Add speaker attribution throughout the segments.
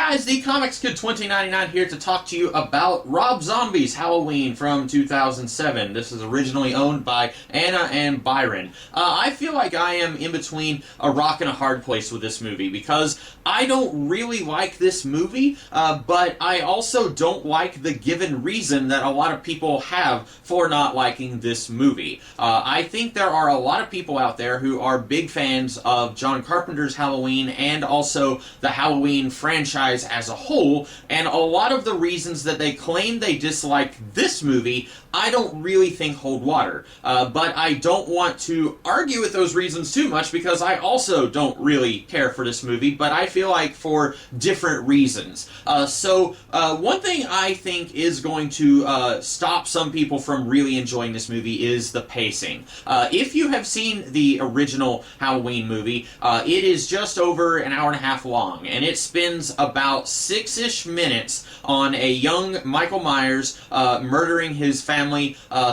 Speaker 1: guys, the Comics Kid 2099 here to talk to you about Rob Zombie's Halloween from 2007. This is originally owned by Anna and Byron. I feel like I am in between a rock and a hard place with this movie because I don't really like this movie, but I also don't like the given reason that a lot of people have for not liking this movie. I think there are a lot of people out there who are big fans of John Carpenter's Halloween and also the Halloween franchise as a whole, and a lot of the reasons that they claim they dislike this movie I don't really think hold water. But I don't want to argue with those reasons too much because I also don't really care for this movie, but I feel like for different reasons. One thing I think is going to stop some people from really enjoying this movie is the pacing. If you have seen the original Halloween movie, it is just over an hour and a half long, and it spends about 6-ish minutes on a young Michael Myers murdering his family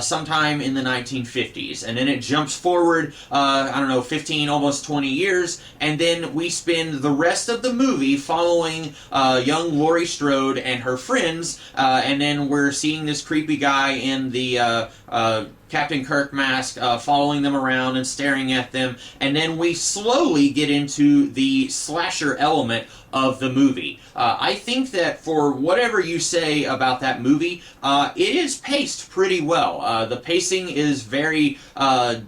Speaker 1: sometime in the 1950s. And then it jumps forward, 15, almost 20 years, and then we spend the rest of the movie following young Laurie Strode and her friends, and then we're seeing this creepy guy in the Captain Kirk mask following them around and staring at them, and then we slowly get into the slasher element of the movie. I think that for whatever you say about that movie, it is paced pretty well. The pacing is very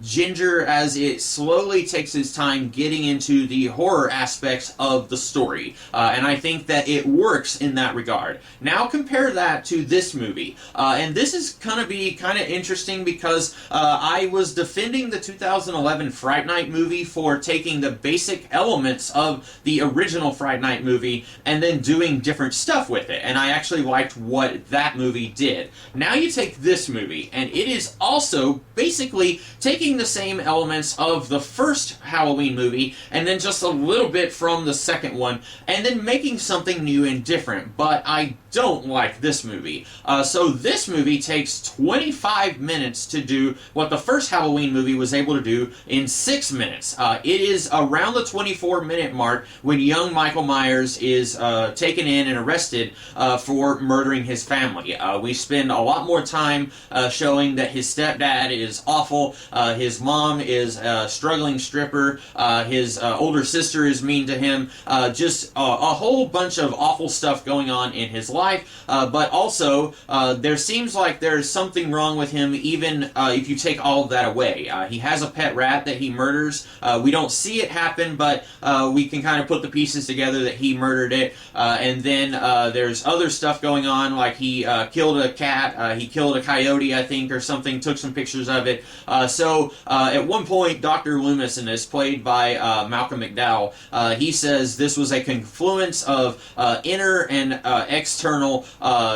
Speaker 1: ginger as it slowly takes its time getting into the horror aspects of the story. And I think that it works in that regard. Now compare that to this movie. And this is going to be kind of interesting because I was defending the 2011 Fright Night movie for taking the basic elements of the original Fright Night movie and then doing different stuff with it, and I actually liked what that movie did. Now you take this movie, and it is also basically taking the same elements of the first Halloween movie and then just a little bit from the second one and then making something new and different, but I don't like this movie. So this movie takes 25 minutes to do what the first Halloween movie was able to do in 6 minutes. It is around the 24-minute mark when young Michael Myers is taken in and arrested for murdering his family. We spend a lot more time showing that his stepdad is awful, his mom is a struggling stripper, his older sister is mean to him, just a whole bunch of awful stuff going on in his life, but also there seems like there's something wrong with him even if you take all of that away. He has a pet rat that he murders. We don't see it happen, but we can kind of put the pieces together that he murdered it, and then there's other stuff going on, like he killed a cat, he killed a coyote, I think, or something, took some pictures of it. At one point, Dr. Loomis in this, played by Malcolm McDowell, he says this was a confluence of inner and external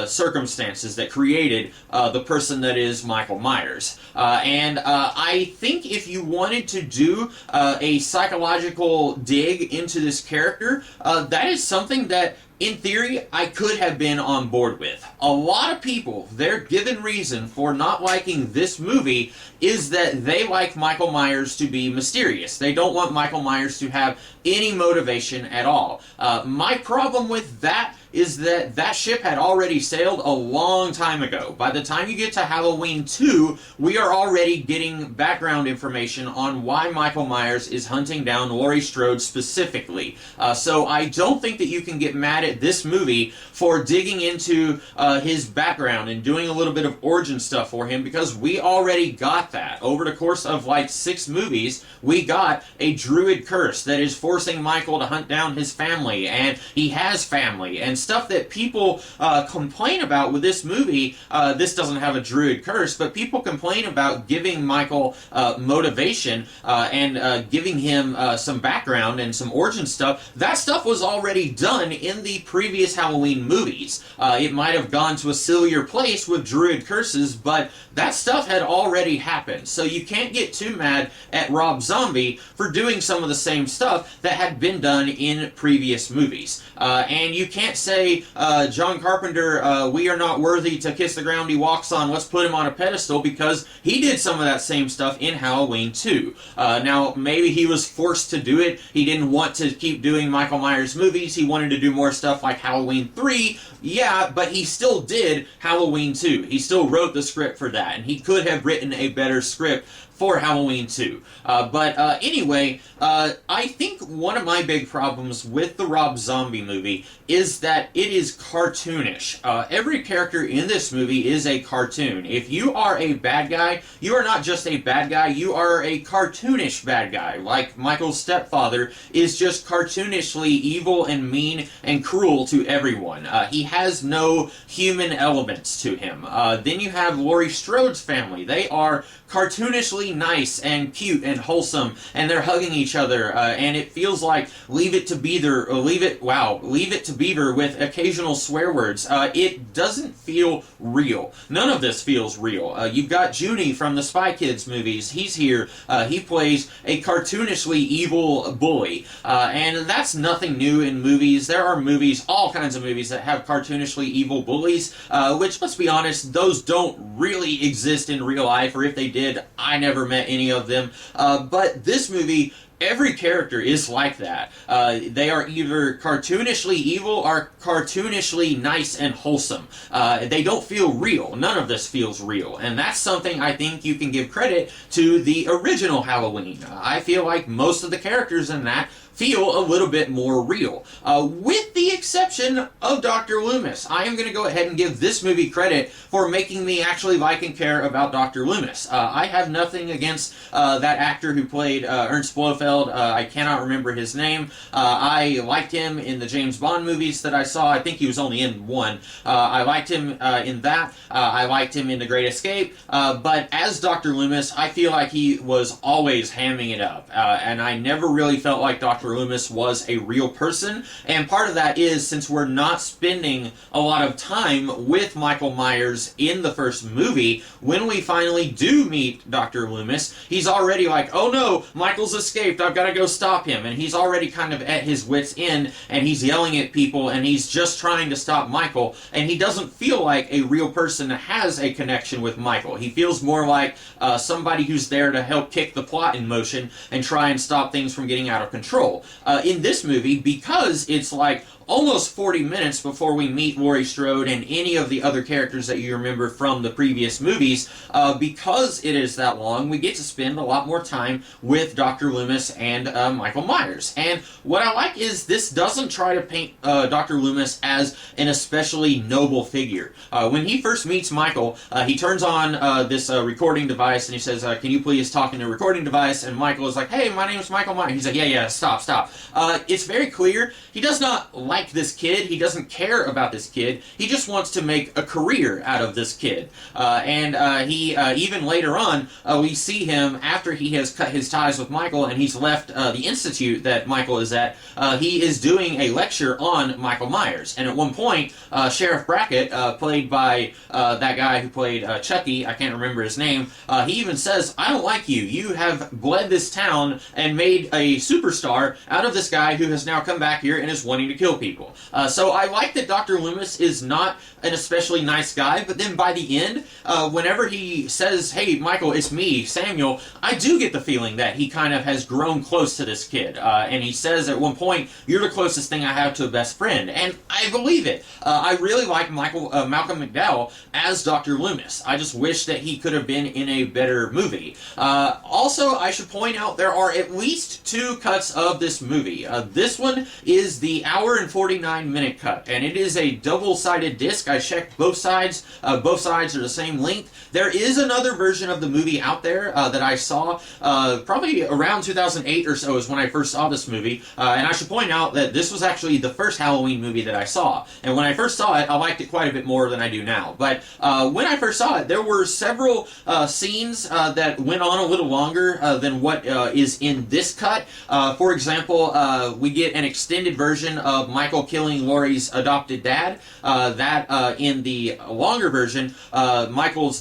Speaker 1: circumstances that created the person that is Michael Myers. I think if you wanted to do a psychological dig into this character, that is something that, in theory, I could have been on board with. A lot of people, their given reason for not liking this movie is that they like Michael Myers to be mysterious. They don't want Michael Myers to have any motivation at all. My problem with that is that that ship had already sailed a long time ago. By the time you get to Halloween 2, we are already getting background information on why Michael Myers is hunting down Laurie Strode specifically. So I don't think that you can get mad at this movie for digging into his background and doing a little bit of origin stuff for him, because we already got that. Over the course of like 6 movies, we got a druid curse that is forcing Michael to hunt down his family, and he has family, and stuff that people complain about with this movie. This doesn't have a druid curse, but people complain about giving Michael motivation and giving him some background and some origin stuff. That stuff was already done in the previous Halloween movies. It might have gone to a sillier place with druid curses, but that stuff had already happened. So you can't get too mad at Rob Zombie for doing some of the same stuff that had been done in previous movies. And you can't say, John Carpenter, we are not worthy to kiss the ground he walks on, let's put him on a pedestal, because he did some of that same stuff in Halloween 2. Now, maybe he was forced to do it. He didn't want to keep doing Michael Myers movies. He wanted to do more stuff like Halloween 3, yeah, but he still did Halloween 2. He still wrote the script for that, and he could have written a better script for Halloween 2. Anyway, I think one of my big problems with the Rob Zombie movie is that it is cartoonish. Every character in this movie is a cartoon. If you are a bad guy, you are not just a bad guy, you are a cartoonish bad guy. Like Michael's stepfather is just cartoonishly evil and mean and cruel to everyone. He has no human elements to him. Then you have Laurie Strode's family. They are cartoonishly nice and cute and wholesome, and they're hugging each other, and it feels like Leave It to Beaver, Leave It to Beaver with occasional swear words. It doesn't feel real. None of this feels real. You've got Junie from the Spy Kids movies. He's here. He plays a cartoonishly evil bully, and that's nothing new in movies. There are movies, all kinds of movies, that have cartoonishly evil bullies, which, let's be honest, those don't really exist in real life, or if they did, I never met any of them. But this movie, every character is like that. They are either cartoonishly evil or cartoonishly nice and wholesome. They don't feel real. None of this feels real. And that's something I think you can give credit to the original Halloween. I feel like most of the characters in that feel a little bit more real. With the exception of Dr. Loomis. I am going to go ahead and give this movie credit for making me actually like and care about Dr. Loomis. I have nothing against that actor who played Ernst Blofeld. I cannot remember his name. I liked him in the James Bond movies that I saw. I think he was only in one. I liked him in that. I liked him in The Great Escape. But as Dr. Loomis, I feel like he was always hamming it up. And I never really felt like Dr. Loomis was a real person, and part of that is since we're not spending a lot of time with Michael Myers in the first movie, when we finally do meet Dr. Loomis, he's already like, oh no, Michael's escaped, I've got to go stop him, and he's already kind of at his wit's end, and he's yelling at people, and he's just trying to stop Michael, and he doesn't feel like a real person that has a connection with Michael. He feels more like somebody who's there to help kick the plot in motion and try and stop things from getting out of control. In this movie, because it's like almost 40 minutes before we meet Laurie Strode and any of the other characters that you remember from the previous movies, because it is that long, we get to spend a lot more time with Dr. Loomis and Michael Myers. And what I like is this doesn't try to paint Dr. Loomis as an especially noble figure. When he first meets Michael, he turns on this recording device and he says, can you please talk in the recording device? And Michael is like, hey, my name is Michael Myers. He's like, yeah, stop. It's very clear he does not like this kid. He doesn't care about this kid. He just wants to make a career out of this kid. He even later on, we see him after he has cut his ties with Michael and he's left the institute that Michael is at. He is doing a lecture on Michael Myers. And at one point, Sheriff Brackett, played by that guy who played Chucky, I can't remember his name, he even says, I don't like you. You have bled this town and made a superstar out of this guy who has now come back here and is wanting to kill people. So I like that Dr. Loomis is not an especially nice guy, but then by the end, whenever he says, hey, Michael, it's me, Samuel, I do get the feeling that he kind of has grown close to this kid. And he says at one point, you're the closest thing I have to a best friend. And I believe it. I really like Malcolm McDowell as Dr. Loomis. I just wish that he could have been in a better movie. Also, I should point out there are at least 2 cuts of this movie. This one is the hour and 49-minute cut, and it is a double-sided disc. I checked both sides. Both sides are the same length. There is another version of the movie out there that I saw probably around 2008 or so is when I first saw this movie, and I should point out that this was actually the first Halloween movie that I saw, and when I first saw it, I liked it quite a bit more than I do now. But when I first saw it, there were several scenes that went on a little longer than what is in this cut. For example, we get an extended version of Michael killing Laurie's adopted dad. In the longer version, Laurie's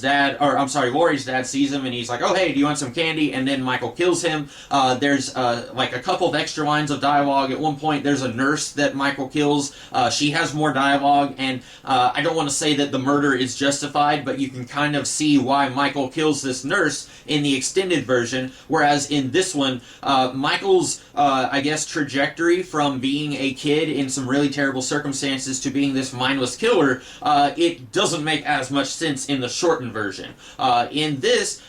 Speaker 1: dad sees him and he's like, oh hey, do you want some candy? And then Michael kills him. There's like a couple of extra lines of dialogue. At one point there's a nurse that Michael kills. She has more dialogue, and I don't want to say that the murder is justified, but you can kind of see why Michael kills this nurse in the extended version, whereas in this one, Michael's, I guess, trajectory from being a kid in some really terrible circumstances to being this mindless killer, it doesn't make as much sense in the shortened version. In this,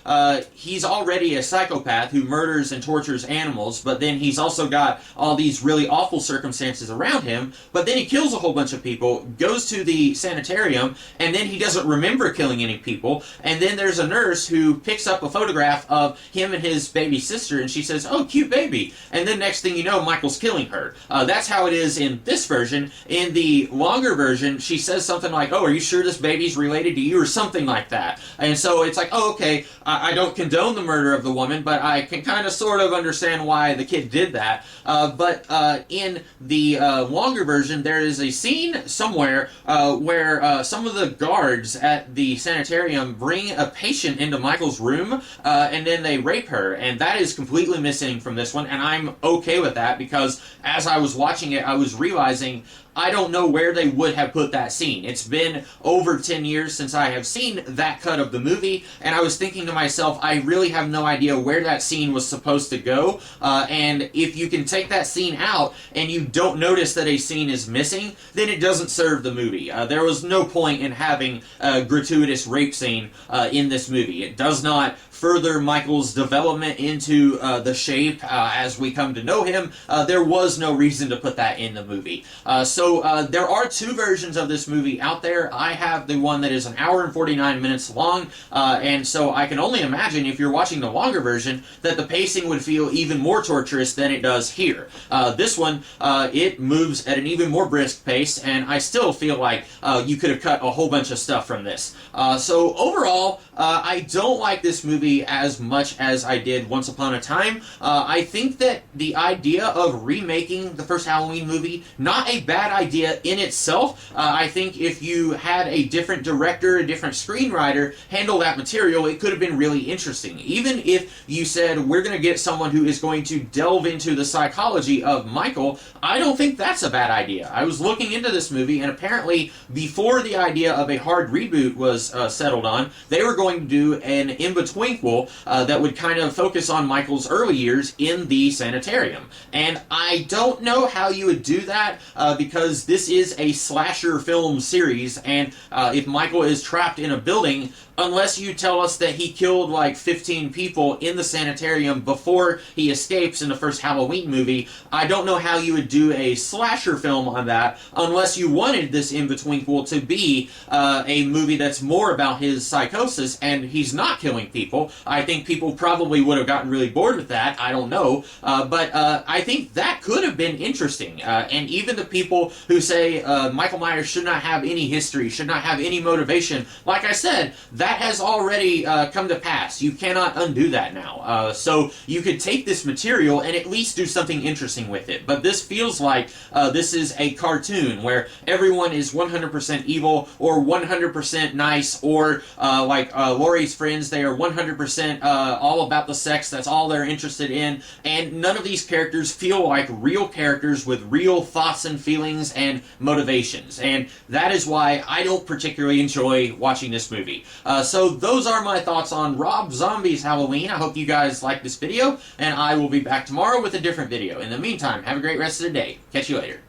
Speaker 1: he's already a psychopath who murders and tortures animals, but then he's also got all these really awful circumstances around him, but then he kills a whole bunch of people, goes to the sanitarium, and then he doesn't remember killing any people, and then there's a nurse who picks up a photograph of him and his baby sister, and she says, "Oh, cute baby," and then next thing you know, Michael's killing her. That's how it is in this version. In the longer version, she says something like, "Oh, are you sure this baby's related to you?" or something like that. And so it's like, oh, okay, I don't condone the murder of the woman, but I can kind of sort of understand why the kid did that. But in the longer version, there is a scene somewhere where some of the guards at the sanitarium bring a patient into Michael's room, and then they rape her, and that is completely missing from this one, and I'm okay with that, because as I was watching it, I was realizing I don't know where they would have put that scene. It's been over 10 years since I have seen that cut of the movie, and I was thinking to myself, I really have no idea where that scene was supposed to go, and if you can take that scene out and you don't notice that a scene is missing, then it doesn't serve the movie. There was no point in having a gratuitous rape scene in this movie. It does not further Michael's development into the shape as we come to know him. There was no reason to put that in the movie. So there are two versions of this movie out there. I have the one that is an hour and 49 minutes long, and so I can only imagine if you're watching the longer version that the pacing would feel even more torturous than it does here. This one, it moves at an even more brisk pace, and I still feel like you could have cut a whole bunch of stuff from this. So overall, I don't like this movie as much as I did Once Upon a Time. I think that the idea of remaking the first Halloween movie, not a bad idea in itself. I think if you had a different director, a different screenwriter handle that material, it could have been really interesting. Even if you said, we're going to get someone who is going to delve into the psychology of Michael, I don't think that's a bad idea. I was looking into this movie, and apparently before the idea of a hard reboot was settled on, they were going to do an in-betweenquel that would kind of focus on Michael's early years in the sanitarium. And I don't know how you would do that, because this is a slasher film series, and if Michael is trapped in a building, unless you tell us that he killed like 15 people in the sanitarium before he escapes in the first Halloween movie, I don't know how you would do a slasher film on that unless you wanted this in-betweenquel to be a movie that's more about his psychosis, and he's not killing people. I think people probably would have gotten really bored with that. I don't know. But I think that could have been interesting. And even the people who say Michael Myers should not have any history, should not have any motivation, like I said, that has already come to pass. You cannot undo that now. So you could take this material and at least do something interesting with it. But this feels like this is a cartoon where everyone is 100% evil or 100% nice, or like Laurie's friends, they are 100% all about the sex. That's all they're interested in. And none of these characters feel like real characters with real thoughts and feelings and motivations. And that is why I don't particularly enjoy watching this movie. So those are my thoughts on Rob Zombie's Halloween. I hope you guys liked this video, and I will be back tomorrow with a different video. In the meantime, have a great rest of the day. Catch you later.